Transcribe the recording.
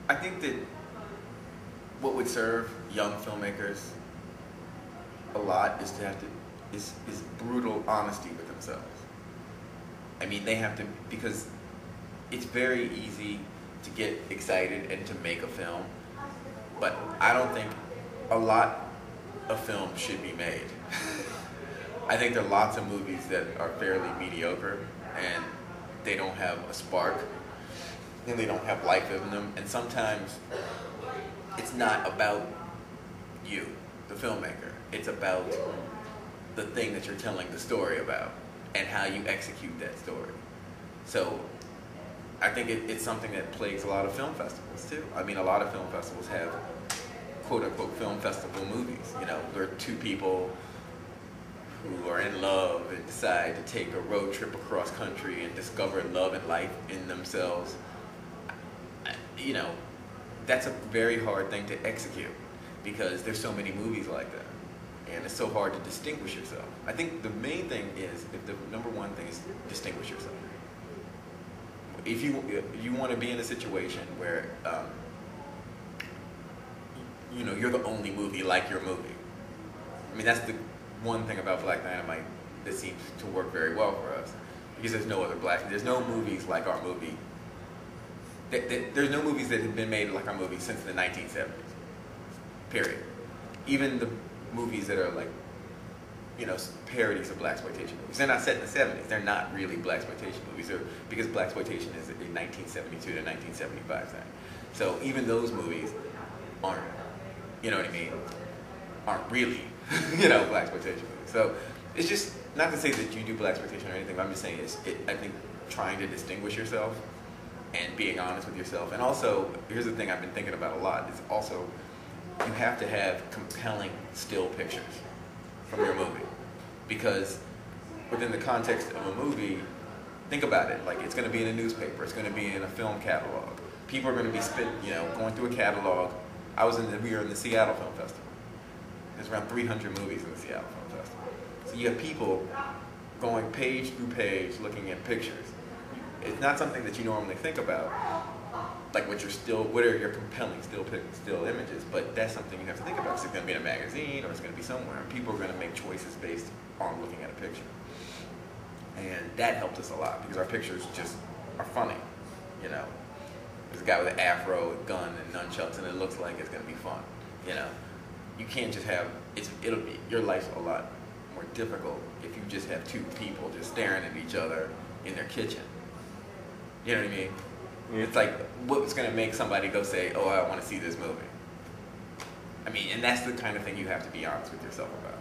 I think that what would serve young filmmakers a lot is to have to is brutal honesty with themselves. I mean, they have to, because it's very easy to get excited and to make a film, but I don't think a lot of films should be made. I think there are lots of movies that are fairly mediocre and they don't have a spark and they don't have life in them, and sometimes it's not about you, the filmmaker. It's about the thing that you're telling the story about and how you execute that story. So I think it's something that plagues a lot of film festivals too. I mean, a lot of film festivals have quote-unquote film festival movies, you know, where two people who are in love and decide to take a road trip across country and discover love and life in themselves. You know, that's a very hard thing to execute because there's so many movies like that, and it's so hard to distinguish yourself. I think the main thing is, if the number one thing is distinguish yourself. If you want to be in a situation where you know, you're the only movie like your movie. I mean, that's the one thing about Black Dynamite that seems to work very well for us, because there's no other there's no movies like our movie. There's no movies that have been made like our movie since the 1970s, period. Even the movies that are like, you know, parodies of blaxploitation movies, they're not set in the 70s. They're not really blaxploitation movies, because blaxploitation is a 1972 to 1975 thing. So even those movies aren't, you know what I mean, aren't really, you know, blaxploitation movies. So it's just, not to say that you do blaxploitation or anything, but I'm just saying I think trying to distinguish yourself and being honest with yourself. And also, here's the thing I've been thinking about a lot, is also you have to have compelling still pictures from your movie. Because within the context of a movie, think about it, like it's going to be in a newspaper, it's going to be in a film catalog. People are going to be going through a catalog. We were in the Seattle Film Festival. There's around 300 movies in the Seattle Film Festival. So you have people going page through page looking at pictures. It's not something that you normally think about, like what are your compelling still images, but that's something you have to think about. It's going to be in a magazine or it's going to be somewhere, and people are going to make choices based on looking at a picture. And that helped us a lot, because our pictures just are funny, you know. There's a guy with an afro, a gun, and nunchucks, and it looks like it's going to be fun, you know. You can't just have, your life's a lot more difficult if you just have two people just staring at each other in their kitchen. You know what I mean? It's like, what's going to make somebody go say, oh, I want to see this movie? I mean, and that's the kind of thing you have to be honest with yourself about.